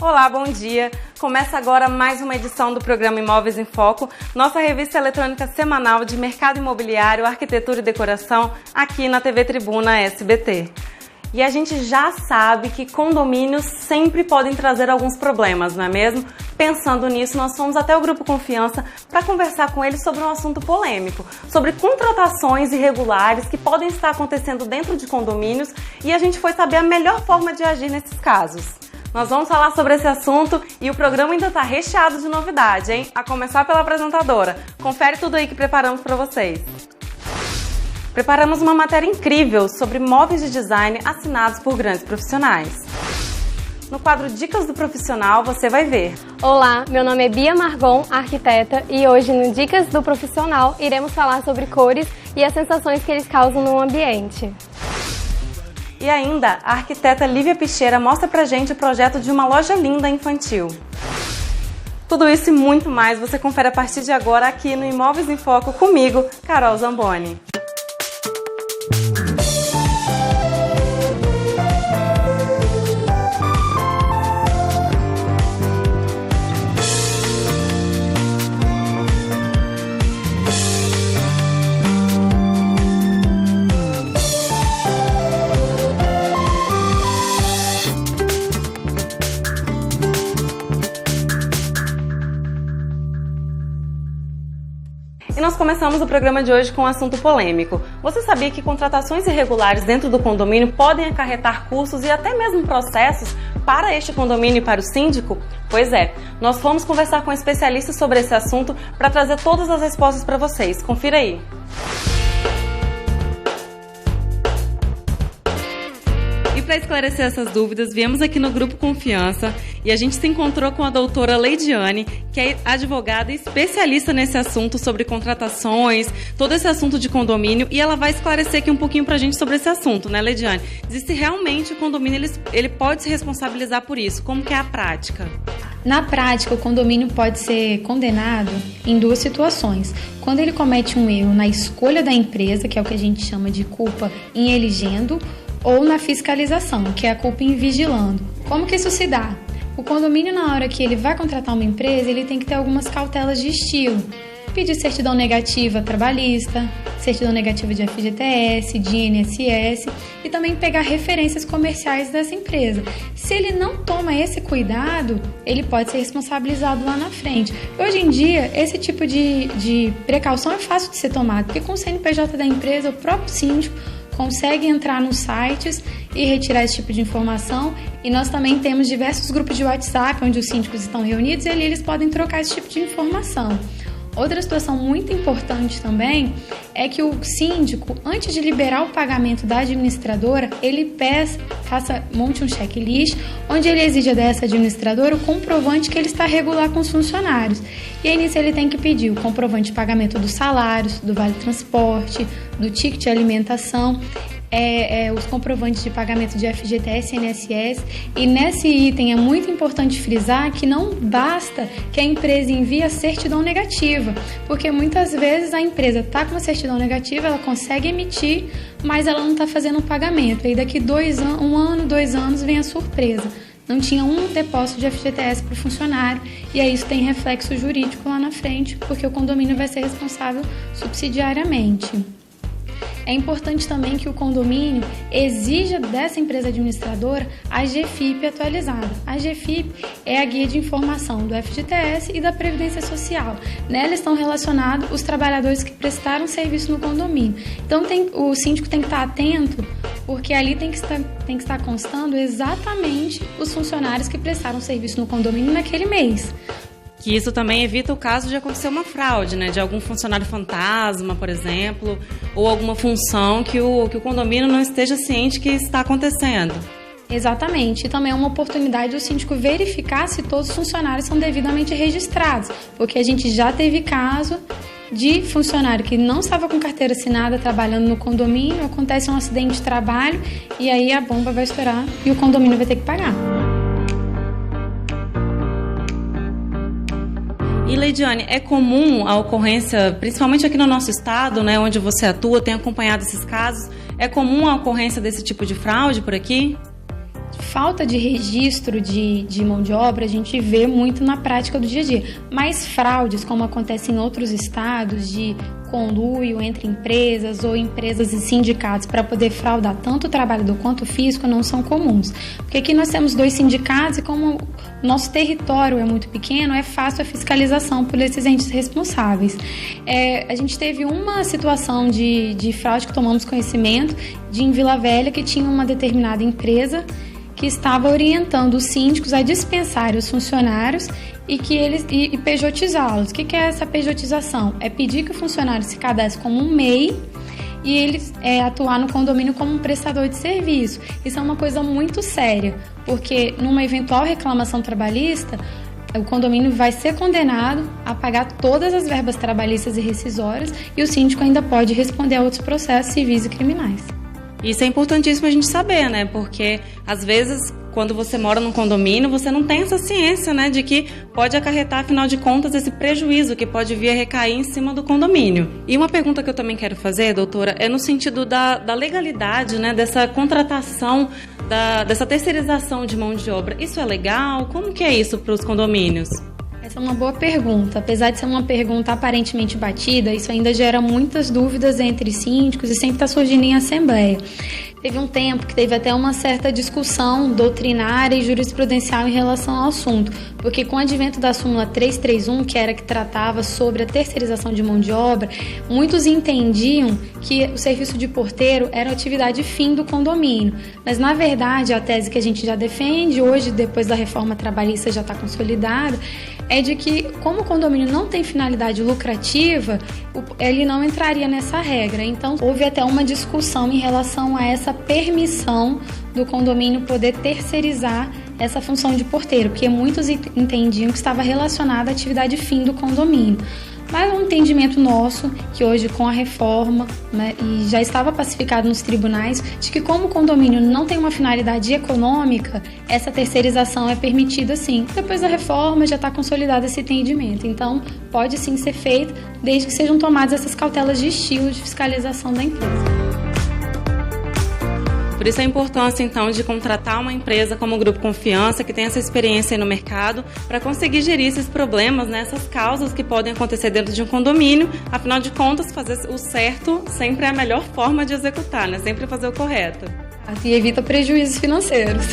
Olá, bom dia! Começa agora mais uma edição do programa Imóveis em Foco, nossa revista eletrônica semanal de mercado imobiliário, arquitetura e decoração, aqui na TV Tribuna SBT. E a gente já sabe que condomínios sempre podem trazer alguns problemas, não é mesmo? Pensando nisso, nós fomos até o Grupo Confiança para conversar com eles sobre um assunto polêmico, sobre contratações irregulares que podem estar acontecendo dentro de condomínios, e a gente foi saber a melhor forma de agir nesses casos. Nós vamos falar sobre esse assunto e o programa ainda está recheado de novidade, hein? A começar pela apresentadora. Confere tudo aí que preparamos para vocês. Preparamos uma matéria incrível sobre móveis de design assinados por grandes profissionais. No quadro Dicas do Profissional, você vai ver. Olá, meu nome é Bia Margon, arquiteta, e hoje no Dicas do Profissional iremos falar sobre cores e as sensações que eles causam no ambiente. E ainda, a arquiteta Lívia Picheira mostra pra gente o projeto de uma loja linda infantil. Tudo isso e muito mais você confere a partir de agora aqui no Imóveis em Foco comigo, Carol Zamboni. E nós começamos o programa de hoje com um assunto polêmico. Você sabia que contratações irregulares dentro do condomínio podem acarretar custos e até mesmo processos para este condomínio e para o síndico? Pois é, nós fomos conversar com especialistas sobre esse assunto para trazer todas as respostas para vocês. Confira aí. E para esclarecer essas dúvidas, viemos aqui no Grupo Confiança e a gente se encontrou com a doutora Leidiane, que é advogada e especialista nesse assunto sobre contratações, todo esse assunto de condomínio, e ela vai esclarecer aqui um pouquinho pra gente sobre esse assunto, né, Leidiane? Diz se realmente o condomínio ele pode se responsabilizar por isso, como que é a prática? Na prática, o condomínio pode ser condenado em duas situações. Quando ele comete um erro na escolha da empresa, que é o que a gente chama de culpa em elegendo, ou na fiscalização, que é a culpa em vigilando. Como que isso se dá? O condomínio, na hora que ele vai contratar uma empresa, ele tem que ter algumas cautelas de estilo. Pedir certidão negativa trabalhista, certidão negativa de FGTS, de INSS e também pegar referências comerciais dessa empresa. Se ele não toma esse cuidado, ele pode ser responsabilizado lá na frente. Hoje em dia, esse tipo de precaução é fácil de ser tomado, porque com o CNPJ da empresa, o próprio síndico consegue entrar nos sites e retirar esse tipo de informação, e nós também temos diversos grupos de WhatsApp onde os síndicos estão reunidos e ali eles podem trocar esse tipo de informação. Outra situação muito importante também é que o síndico, antes de liberar o pagamento da administradora, ele monte um checklist onde ele exige dessa administradora o comprovante que ele está regular com os funcionários. E aí nisso ele tem que pedir o comprovante de pagamento dos salários, do vale transporte, do ticket de alimentação, os comprovantes de pagamento de FGTS e INSS. E nesse item é muito importante frisar que não basta que a empresa envie a certidão negativa, porque muitas vezes a empresa está com uma certidão negativa, ela consegue emitir, mas ela não está fazendo o pagamento. E daqui 2 anos vem a surpresa. Não tinha um depósito de FGTS para o funcionário, e aí isso tem reflexo jurídico lá na frente, porque o condomínio vai ser responsável subsidiariamente. É importante também que o condomínio exija dessa empresa administradora a GFIP atualizada. A GFIP é a guia de informação do FGTS e da Previdência Social. Nela estão relacionados os trabalhadores que prestaram serviço no condomínio. Então o síndico tem que estar atento, porque ali tem que estar constando exatamente os funcionários que prestaram serviço no condomínio naquele mês. Que isso também evita o caso de acontecer uma fraude, né? De algum funcionário fantasma, por exemplo, ou alguma função que o condomínio não esteja ciente que está acontecendo. Exatamente, e também é uma oportunidade do síndico verificar se todos os funcionários são devidamente registrados, porque a gente já teve caso de funcionário que não estava com carteira assinada trabalhando no condomínio, acontece um acidente de trabalho e aí a bomba vai estourar e o condomínio vai ter que pagar. E, Leidiane, é comum a ocorrência, principalmente aqui no nosso estado, né, onde você atua, tem acompanhado esses casos, é comum a ocorrência desse tipo de fraude por aqui? falta de registro de mão de obra a gente vê muito na prática do dia a dia. Mas fraudes, como acontece em outros estados, de conluio entre empresas ou empresas e sindicatos para poder fraudar tanto o trabalhador quanto o fisco, não são comuns. Porque aqui nós temos 2 sindicatos e como o nosso território é muito pequeno, é fácil a fiscalização por esses entes responsáveis. A gente teve uma situação de fraude que tomamos conhecimento em Vila Velha, que tinha uma determinada empresa que estava orientando os síndicos a dispensarem os funcionários e pejotizá-los. O que é essa pejotização? É pedir que o funcionário se cadastre como um MEI e ele atuar no condomínio como um prestador de serviço. Isso é uma coisa muito séria, porque numa eventual reclamação trabalhista, o condomínio vai ser condenado a pagar todas as verbas trabalhistas e rescisórias e o síndico ainda pode responder a outros processos civis e criminais. Isso é importantíssimo a gente saber, né? Porque, às vezes, quando você mora num condomínio, você não tem essa ciência, né? De que pode acarretar, afinal de contas, esse prejuízo que pode vir a recair em cima do condomínio. E uma pergunta que eu também quero fazer, doutora, é no sentido da legalidade, né? Dessa contratação, dessa terceirização de mão de obra. Isso é legal? Como que é isso para os condomínios? Essa é uma boa pergunta. Apesar de ser uma pergunta aparentemente batida, isso ainda gera muitas dúvidas entre síndicos e sempre está surgindo em assembleia. Teve um tempo que teve até uma certa discussão doutrinária e jurisprudencial em relação ao assunto, porque com o advento da súmula 331, que era que tratava sobre a terceirização de mão de obra, muitos entendiam que o serviço de porteiro era a atividade fim do condomínio. Mas, na verdade, a tese que a gente já defende hoje, depois da reforma trabalhista já está consolidada, é de que, como o condomínio não tem finalidade lucrativa, ele não entraria nessa regra. Então, houve até uma discussão em relação a essa permissão do condomínio poder terceirizar essa função de porteiro, porque muitos entendiam que estava relacionada à atividade fim do condomínio. Mas é um entendimento nosso, que hoje com a reforma, né, e já estava pacificado nos tribunais, de que como o condomínio não tem uma finalidade econômica, essa terceirização é permitida sim. Depois da reforma já está consolidado esse entendimento. Então, pode sim ser feito, desde que sejam tomadas essas cautelas de estilo de fiscalização da empresa. Por isso a importância, então, de contratar uma empresa como o Grupo Confiança, que tem essa experiência aí no mercado, para conseguir gerir esses problemas, né, essas causas que podem acontecer dentro de um condomínio. Afinal de contas, fazer o certo sempre é a melhor forma de executar, né? Sempre fazer o correto. Assim evita prejuízos financeiros.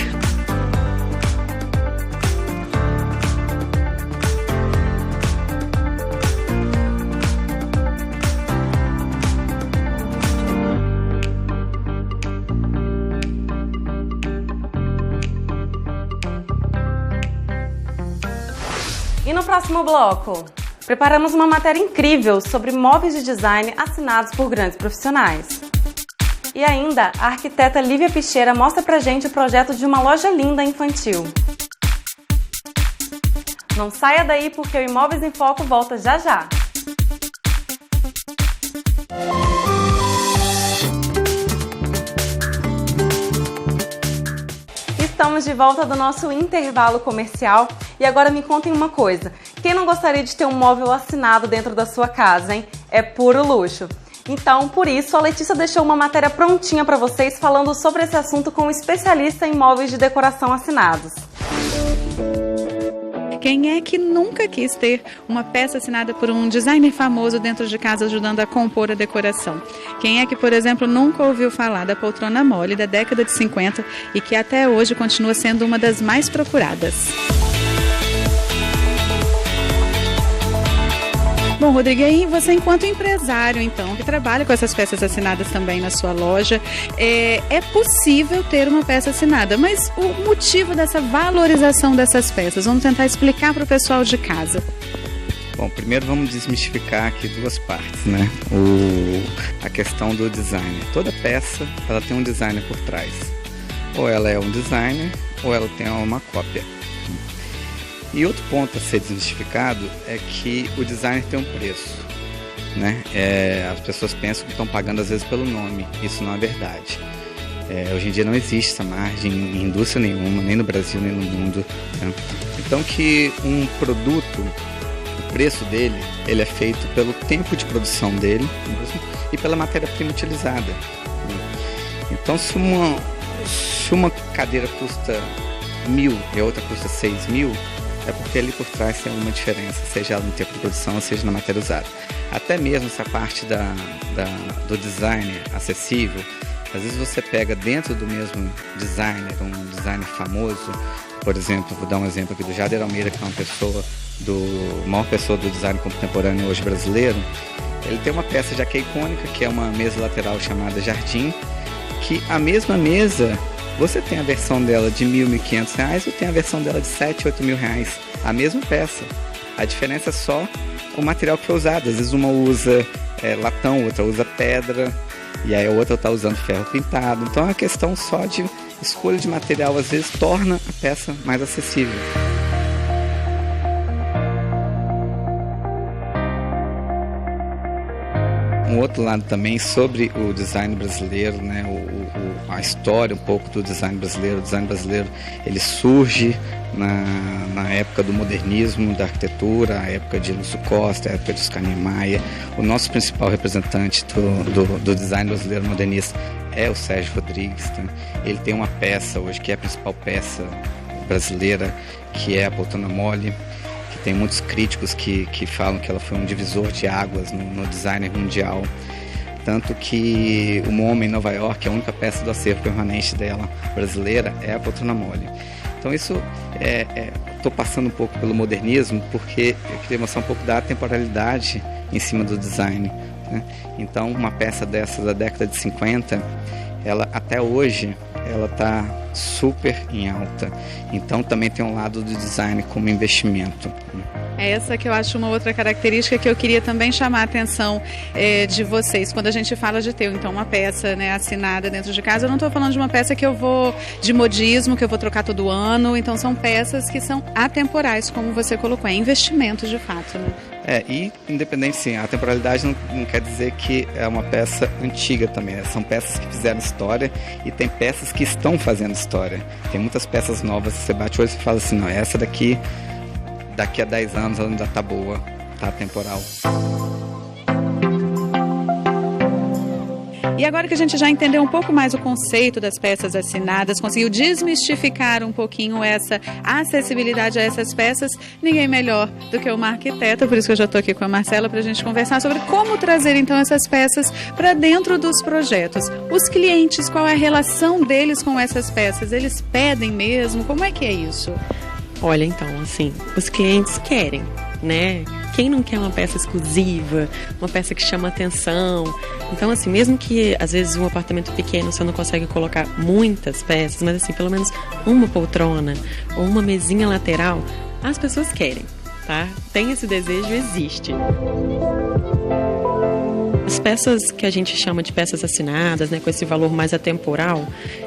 E no próximo bloco, preparamos uma matéria incrível sobre móveis de design assinados por grandes profissionais. E ainda, a arquiteta Lívia Picheira mostra pra gente o projeto de uma loja linda infantil. Não saia daí porque o Imóveis em Foco volta já já. Estamos de volta do nosso intervalo comercial e agora me contem uma coisa. Quem não gostaria de ter um móvel assinado dentro da sua casa, hein? É puro luxo. Então, por isso, a Letícia deixou uma matéria prontinha para vocês falando sobre esse assunto com um especialista em móveis de decoração assinados. Quem é que nunca quis ter uma peça assinada por um designer famoso dentro de casa ajudando a compor a decoração? Quem é que, por exemplo, nunca ouviu falar da poltrona mole da década de 50 e que até hoje continua sendo uma das mais procuradas? Bom, Rodrigo, e aí você enquanto empresário, então, que trabalha com essas peças assinadas também na sua loja, é possível ter uma peça assinada, mas o motivo dessa valorização dessas peças, vamos tentar explicar para o pessoal de casa. Bom, primeiro vamos desmistificar aqui duas partes, né? A questão do design. Toda peça, ela tem um designer por trás. Ou ela é um designer, ou ela tem uma cópia. E outro ponto a ser desmistificado é que o designer tem um preço, né? As pessoas pensam que estão pagando às vezes pelo nome, isso não é verdade. Hoje em dia não existe essa margem em indústria nenhuma, nem no Brasil nem no mundo, né? Então que um produto, o preço dele, ele é feito pelo tempo de produção dele mesmo, e pela matéria-prima utilizada, né? Então se Se uma cadeira custa 1.000 e a outra custa 6.000, é porque ali por trás tem alguma diferença, seja ela no tempo de produção, seja na matéria usada. Até mesmo essa parte do design acessível, às vezes você pega dentro do mesmo designer, um designer famoso, por exemplo, vou dar um exemplo aqui do Jader Almeida, que é uma maior pessoa do design contemporâneo hoje brasileiro. Ele tem uma peça já que é icônica, que é uma mesa lateral chamada Jardim, que a mesma mesa, você tem a versão dela de R$1.000, R$1.500, ou tem a versão dela de R$7.000, R$8.000. A mesma peça. A diferença é só o material que foi usado. Às vezes uma usa latão, outra usa pedra, e aí a outra está usando ferro pintado. Então é uma questão só de escolha de material, às vezes torna a peça mais acessível. Um outro lado também sobre o design brasileiro, né? A história um pouco do design brasileiro. O design brasileiro, ele surge na época do modernismo, da arquitetura, a época de Lúcio Costa, a época de Oscar Niemeyer. O nosso principal representante do design brasileiro modernista é o Sérgio Rodrigues. Né? Ele tem uma peça hoje que é a principal peça brasileira, que é a Poltrona Mole. Tem muitos críticos que falam que ela foi um divisor de águas no design mundial. Tanto que o MoMA em Nova York, a única peça do acervo permanente dela brasileira é a Poltrona Mole. Então isso, estou passando um pouco pelo modernismo, porque eu queria mostrar um pouco da atemporalidade em cima do design. Né? Então uma peça dessa da década de 50, ela até hoje, ela está super em alta. Então também tem um lado do design como investimento. É essa que eu acho uma outra característica que eu queria também chamar a atenção de vocês. Quando a gente fala de ter então uma peça, né, assinada dentro de casa, eu não estou falando de uma peça que eu vou de modismo, que eu vou trocar todo ano. Então são peças que são atemporais, como você colocou, é investimento de fato, né? E independente, sim, a temporalidade não quer dizer que é uma peça antiga também, né? São peças que fizeram história e tem peças que estão fazendo história. Tem muitas peças novas que você bate hoje e fala assim, não, essa daqui a 10 anos ela ainda tá boa, tá atemporal. E agora que a gente já entendeu um pouco mais o conceito das peças assinadas, conseguiu desmistificar um pouquinho essa acessibilidade a essas peças, ninguém melhor do que uma arquiteta, por isso que eu já estou aqui com a Marcela para a gente conversar sobre como trazer então essas peças para dentro dos projetos. Os clientes, qual é a relação deles com essas peças? Eles pedem mesmo? Como é que é isso? Olha, então, assim, os clientes querem, né? Quem não quer uma peça exclusiva, uma peça que chama atenção? Então, assim, mesmo que às vezes um apartamento pequeno você não consegue colocar muitas peças, mas assim, pelo menos uma poltrona ou uma mesinha lateral, as pessoas querem, tá? Tem esse desejo, existe. As peças que a gente chama de peças assinadas, né, com esse valor mais atemporal,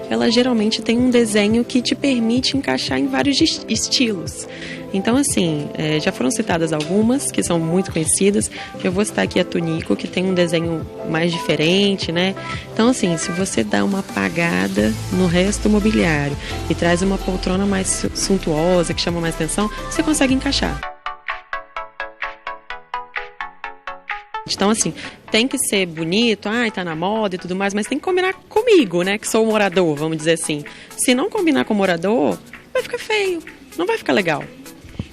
ela geralmente tem um desenho que te permite encaixar em vários estilos. Então, assim, já foram citadas algumas que são muito conhecidas. Eu vou citar aqui a Tunico, que tem um desenho mais diferente, né? Então, assim, se você dá uma apagada no resto do mobiliário e traz uma poltrona mais suntuosa, que chama mais atenção, você consegue encaixar. Então, assim, tem que ser bonito, tá na moda e tudo mais, mas tem que combinar comigo, né, que sou o morador, vamos dizer assim. Se não combinar com o morador, vai ficar feio, não vai ficar legal.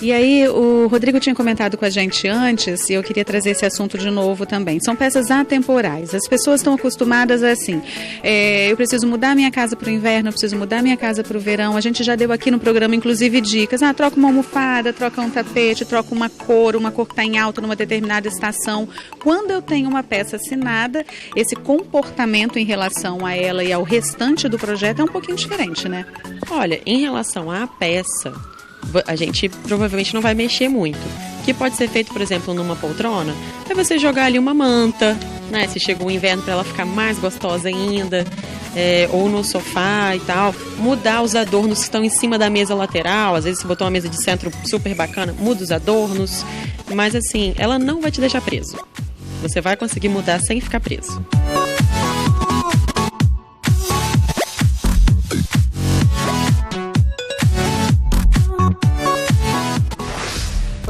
E aí, o Rodrigo tinha comentado com a gente antes, e eu queria trazer esse assunto de novo também. São peças atemporais. As pessoas estão acostumadas a assim, eu preciso mudar minha casa para o inverno, eu preciso mudar minha casa para o verão. A gente já deu aqui no programa, inclusive, dicas. Troca uma almofada, troca um tapete, troca uma cor que está em alta numa determinada estação. Quando eu tenho uma peça assinada, esse comportamento em relação a ela e ao restante do projeto é um pouquinho diferente, né? Olha, em relação à peça, a gente provavelmente não vai mexer muito. O que pode ser feito, por exemplo, numa poltrona, é você jogar ali uma manta, né? Se chegou o inverno, para ela ficar mais gostosa ainda, ou no sofá e tal. Mudar os adornos que estão em cima da mesa lateral. Às vezes você botou uma mesa de centro super bacana, muda os adornos. Mas assim, ela não vai te deixar preso. Você vai conseguir mudar sem ficar preso.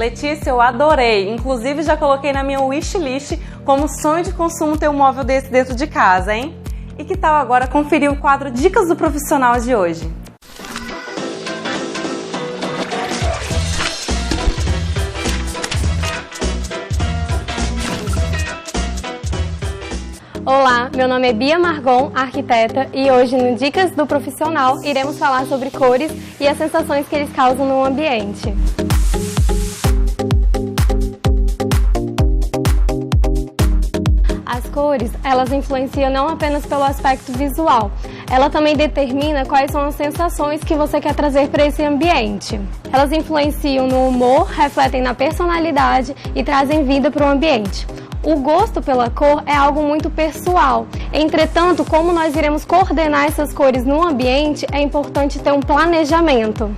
Letícia, eu adorei. Inclusive, já coloquei na minha wishlist como sonho de consumo ter um móvel desse dentro de casa, hein? E que tal agora conferir o quadro Dicas do Profissional de hoje? Olá, meu nome é Bia Margon, arquiteta, e hoje no Dicas do Profissional iremos falar sobre cores e as sensações que eles causam no ambiente. As cores, elas influenciam não apenas pelo aspecto visual, ela também determina quais são as sensações que você quer trazer para esse ambiente. Elas influenciam no humor, refletem na personalidade e trazem vida para o ambiente. O gosto pela cor é algo muito pessoal. Entretanto, como nós iremos coordenar essas cores no ambiente, é importante ter um planejamento.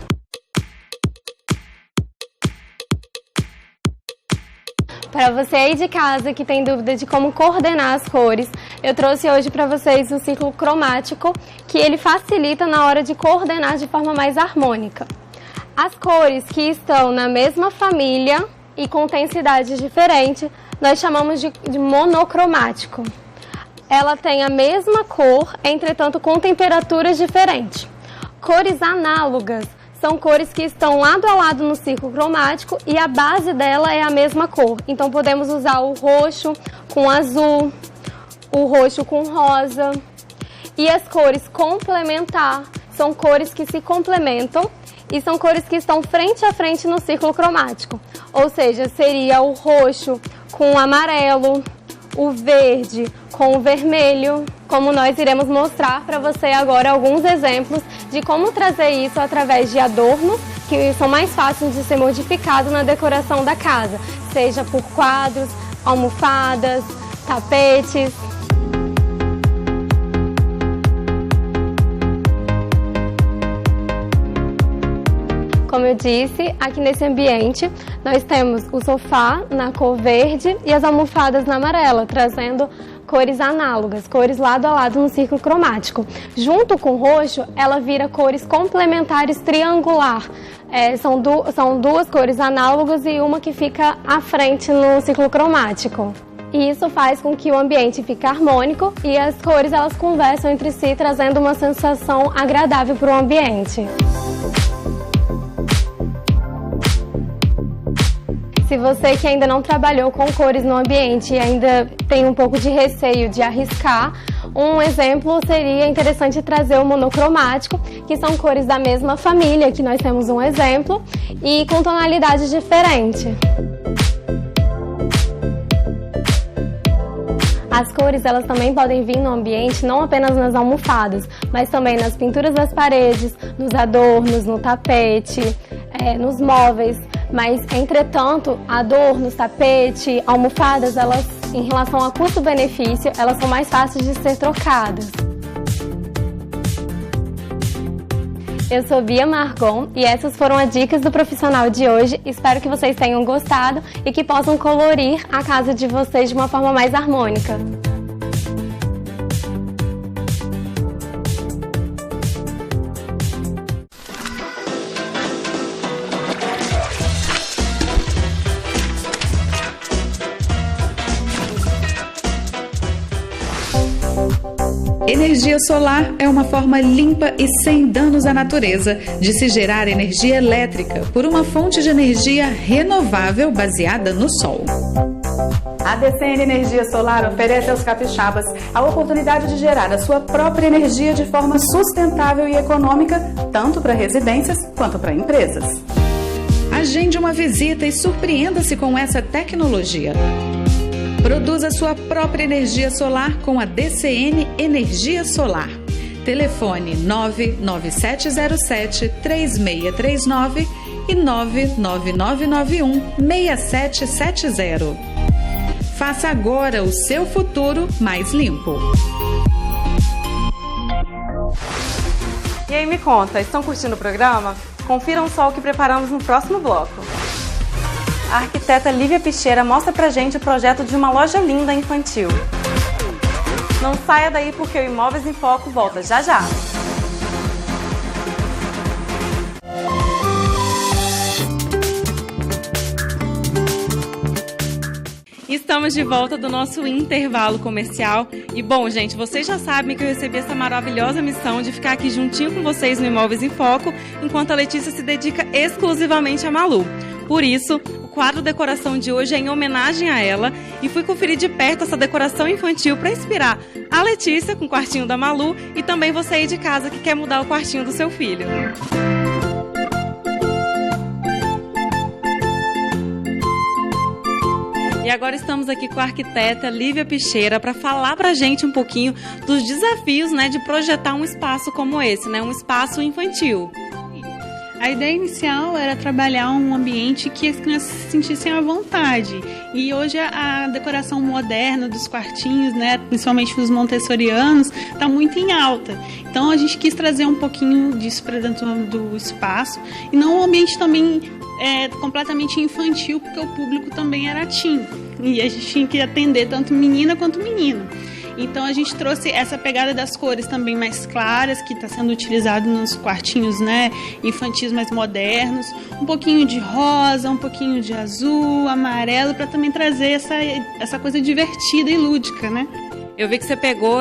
Para você aí de casa que tem dúvida de como coordenar as cores, eu trouxe hoje para vocês o círculo cromático, que ele facilita na hora de coordenar de forma mais harmônica. As cores que estão na mesma família e com intensidades diferentes, nós chamamos de monocromático. Ela tem a mesma cor, entretanto com temperaturas diferentes. Cores análogas são cores que estão lado a lado no círculo cromático e a base dela é a mesma cor. Então podemos usar o roxo com azul, o roxo com rosa. E as cores complementar são cores que se complementam e são cores que estão frente a frente no círculo cromático. Ou seja, seria o roxo com o amarelo, o verde com o vermelho, como nós iremos mostrar para você agora alguns exemplos de como trazer isso através de adornos que são mais fáceis de ser modificados na decoração da casa, seja por quadros, almofadas, tapetes. Como eu disse, aqui nesse ambiente nós temos o sofá na cor verde e as almofadas na amarela, trazendo cores análogas, cores lado a lado no círculo cromático. Junto com o roxo, ela vira cores complementares triangular. São duas cores análogas e uma que fica à frente no círculo cromático. E isso faz com que o ambiente fique harmônico e as cores elas conversam entre si, trazendo uma sensação agradável para o ambiente. Se você que ainda não trabalhou com cores no ambiente e ainda tem um pouco de receio de arriscar, um exemplo seria interessante trazer o monocromático, que são cores da mesma família, que nós temos um exemplo, e com tonalidades diferentes. As cores elas também podem vir no ambiente, não apenas nas almofadas, mas também nas pinturas das paredes, nos adornos, no tapete, nos móveis. Mas, entretanto, adornos, tapete, almofadas, elas, em relação a custo-benefício, elas são mais fáceis de ser trocadas. Eu sou Bia Margon e essas foram as dicas do profissional de hoje. Espero que vocês tenham gostado e que possam colorir a casa de vocês de uma forma mais harmônica. Energia solar é uma forma limpa e sem danos à natureza de se gerar energia elétrica por uma fonte de energia renovável baseada no sol. A DCN Energia Solar oferece aos capixabas a oportunidade de gerar a sua própria energia de forma sustentável e econômica, tanto para residências quanto para empresas. Agende uma visita e surpreenda-se com essa tecnologia. Produza sua própria energia solar com a DCN Energia Solar. Telefone 99707-3639 e 99991-6770. Faça agora o seu futuro mais limpo. E aí, me conta, estão curtindo o programa? Confiram só o que preparamos no próximo bloco. A arquiteta Lívia Picheira mostra pra gente o projeto de uma loja linda infantil. Não saia daí porque o Imóveis em Foco volta já já. Estamos de volta do nosso intervalo comercial. E bom, gente, vocês já sabem que eu recebi essa maravilhosa missão de ficar aqui juntinho com vocês no Imóveis em Foco, enquanto a Letícia se dedica exclusivamente a Malu. Por isso, o quadro Decoração de hoje é em homenagem a ela e fui conferir de perto essa decoração infantil para inspirar a Letícia com o quartinho da Malu e também você aí de casa que quer mudar o quartinho do seu filho. E agora estamos aqui com a arquiteta Lívia Picheira para falar para a gente um pouquinho dos desafios, né, de projetar um espaço como esse, né, um espaço infantil. A ideia inicial era trabalhar um ambiente que as crianças se sentissem à vontade. E hoje a decoração moderna dos quartinhos, né, principalmente dos montessorianos, está muito em alta. Então a gente quis trazer um pouquinho disso para dentro do espaço. E não um ambiente também completamente infantil, porque o público também era teen. E a gente tinha que atender tanto menina quanto menino. Então a gente trouxe essa pegada das cores também mais claras, que está sendo utilizado nos quartinhos, né, infantis mais modernos, um pouquinho de rosa, um pouquinho de azul, amarelo, para também trazer essa coisa divertida e lúdica, né? Eu vi que você pegou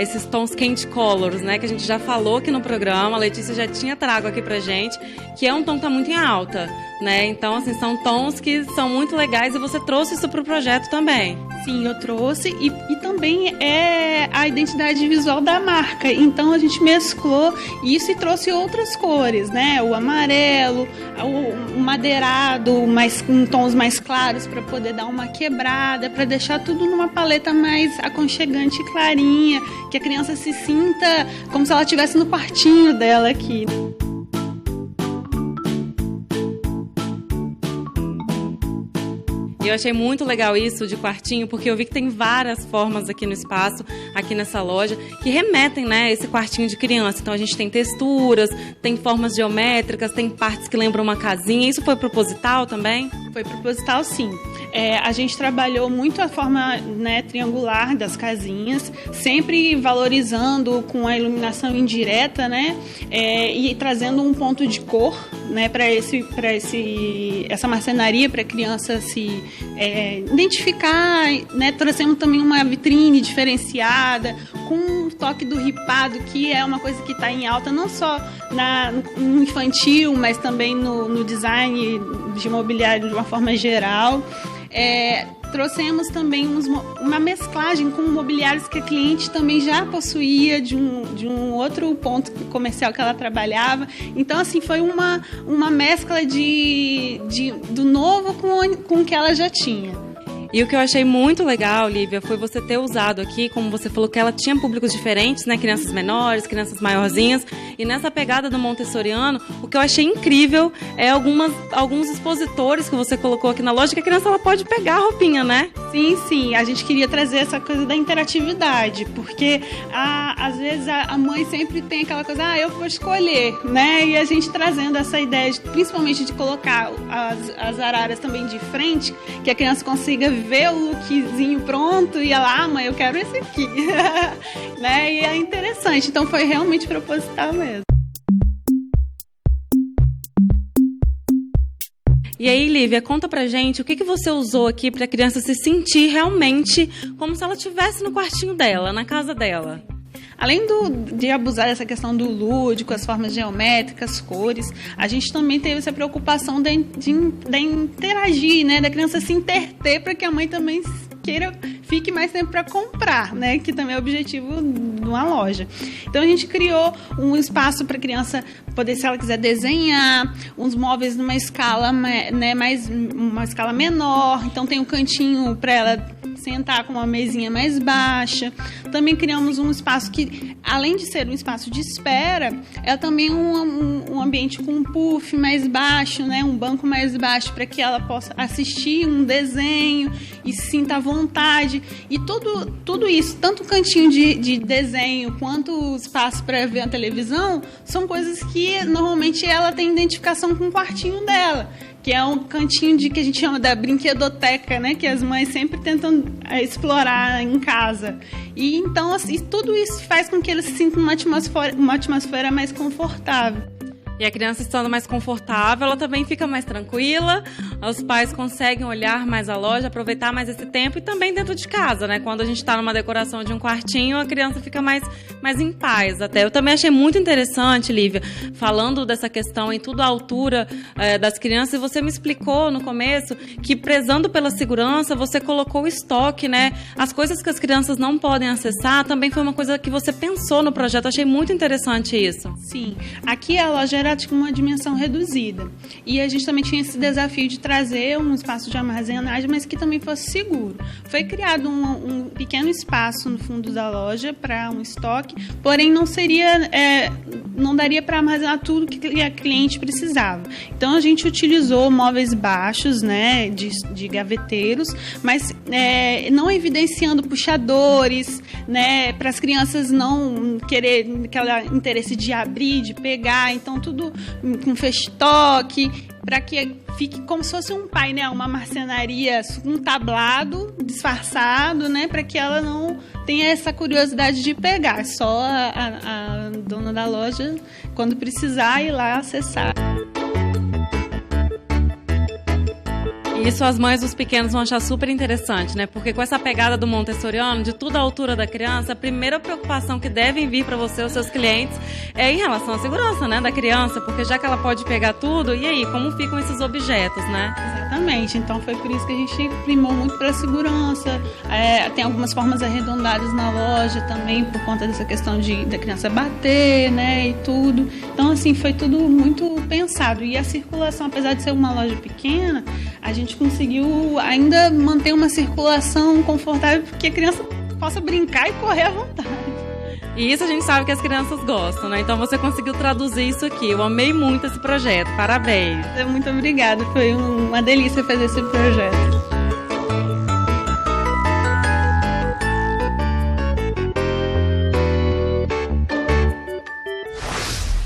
esses tons candy colors, né, que a gente já falou aqui no programa, a Letícia já tinha trago aqui pra gente, que é um tom que tá muito em alta, né? Então, assim, são tons que são muito legais e você trouxe isso pro projeto também. Sim, eu trouxe e também é a identidade visual da marca. Então a gente mesclou isso e trouxe outras cores, né? O amarelo, o madeirado, com tons mais claros para poder dar uma quebrada, para deixar tudo numa paleta mais aconchegante e clarinha, que a criança se sinta como se ela estivesse no quartinho dela aqui. Eu achei muito legal isso de quartinho, porque eu vi que tem várias formas aqui no espaço, aqui nessa loja, que remetem, né, a esse quartinho de criança. Então a gente tem texturas, tem formas geométricas, tem partes que lembram uma casinha. Isso foi proposital também? Foi proposital, sim. A gente trabalhou muito a forma, né, triangular das casinhas, sempre valorizando com a iluminação indireta, né, e trazendo um ponto de cor, né, para essa marcenaria, para a criança se identificar, né. Trouxemos também uma vitrine diferenciada, com um toque do ripado, que é uma coisa que está em alta, não só no infantil, mas também no design de mobiliário de uma forma geral. Trouxemos também uma mesclagem com mobiliários que a cliente também já possuía de um outro ponto comercial que ela trabalhava. Então, assim, foi uma mescla do novo com o que ela já tinha. E o que eu achei muito legal, Lívia, foi você ter usado aqui, como você falou, que ela tinha públicos diferentes, né? Crianças menores, crianças maiorzinhas. E nessa pegada do montessoriano, o que eu achei incrível é alguns expositores que você colocou aqui na loja, que a criança ela pode pegar a roupinha, né? Sim. A gente queria trazer essa coisa da interatividade, porque às vezes a mãe sempre tem aquela coisa, eu vou escolher, né? E a gente trazendo essa ideia, principalmente de colocar as araras também de frente, que a criança consiga ver o lookzinho pronto e ela, mãe, eu quero esse aqui. Né? E é interessante, então foi realmente proposital mesmo. E aí, Lívia, conta pra gente o que você usou aqui pra criança se sentir realmente como se ela estivesse no quartinho dela, na casa dela. Além de abusar dessa questão do lúdico, as formas geométricas, cores, a gente também teve essa preocupação de interagir, né? Da criança se interter para que a mãe também fique mais tempo para comprar, né? Que também é o objetivo de uma loja. Então a gente criou um espaço para a criança poder, se ela quiser desenhar, uns móveis numa escala, né, uma escala menor. Então tem um cantinho para ela sentar com uma mesinha mais baixa. Também criamos um espaço que, além de ser um espaço de espera, é também um ambiente com um puff mais baixo, né? Um banco mais baixo para que ela possa assistir um desenho e se sinta à vontade. E tudo isso, tanto o cantinho de desenho quanto o espaço para ver a televisão, são coisas que normalmente ela tem identificação com o quartinho dela, que é um cantinho que a gente chama da brinquedoteca, né? Que as mães sempre tentam explorar em casa. E então, assim, tudo isso faz com que eles se sintam uma atmosfera mais confortável. E a criança estando mais confortável, ela também fica mais tranquila, os pais conseguem olhar mais a loja, aproveitar mais esse tempo e também dentro de casa, né? Quando a gente está numa decoração de um quartinho, a criança fica mais em paz até. Eu também achei muito interessante, Lívia, falando dessa questão em tudo a altura das crianças, e você me explicou no começo que prezando pela segurança, você colocou o estoque, né? As coisas que as crianças não podem acessar, também foi uma coisa que você pensou no projeto. Eu achei muito interessante isso. Sim, aqui a loja era com uma dimensão reduzida. E a gente também tinha esse desafio de trazer um espaço de armazenagem, mas que também fosse seguro. Foi criado um pequeno espaço no fundo da loja para um estoque, porém não daria para armazenar tudo que a cliente precisava. Então a gente utilizou móveis baixos, né, de gaveteiros, mas não evidenciando puxadores, né, para as crianças não querer aquele interesse de abrir, de pegar. Então tudo com festoque, para que fique como se fosse um pai, né? Uma marcenaria, um tablado disfarçado, né? Para que ela não tenha essa curiosidade de pegar. Só a dona da loja, quando precisar, ir lá acessar. Isso as mães dos pequenos vão achar super interessante, né? Porque com essa pegada do montessoriano, de tudo à altura da criança, a primeira preocupação que devem vir para você, os seus clientes, é em relação à segurança, né, da criança, porque já que ela pode pegar tudo, e aí, como ficam esses objetos, né? Exatamente, então foi por isso que a gente primou muito para a segurança. Tem algumas formas arredondadas na loja também, por conta dessa questão da criança bater, né, e tudo. Então, assim, foi tudo muito pensado. E a circulação, apesar de ser uma loja pequena, a gente conseguiu ainda manter uma circulação confortável, porque a criança possa brincar e correr à vontade. E isso a gente sabe que as crianças gostam, né? Então você conseguiu traduzir isso aqui. Eu amei muito esse projeto. Parabéns. Muito obrigada. Foi uma delícia fazer esse projeto.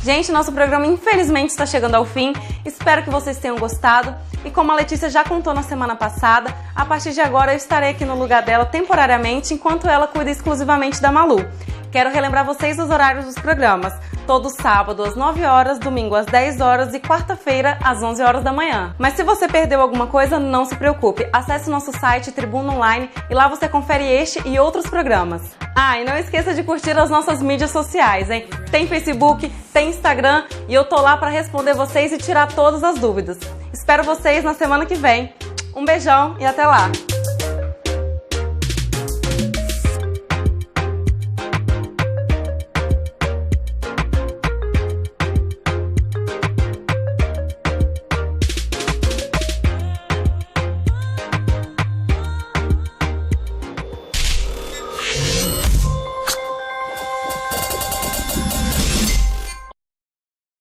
Gente, nosso programa infelizmente está chegando ao fim. Espero que vocês tenham gostado. E como a Letícia já contou na semana passada, a partir de agora eu estarei aqui no lugar dela temporariamente, enquanto ela cuida exclusivamente da Malu. Quero relembrar vocês os horários dos programas. Todo sábado às 9 horas, domingo às 10 horas e quarta-feira às 11 horas da manhã. Mas se você perdeu alguma coisa, não se preocupe. Acesse o nosso site Tribuna Online e lá você confere este e outros programas. E não esqueça de curtir as nossas mídias sociais, hein? Tem Facebook, tem Instagram e eu tô lá para responder vocês e tirar todas as dúvidas. Espero vocês na semana que vem. Um beijão e até lá!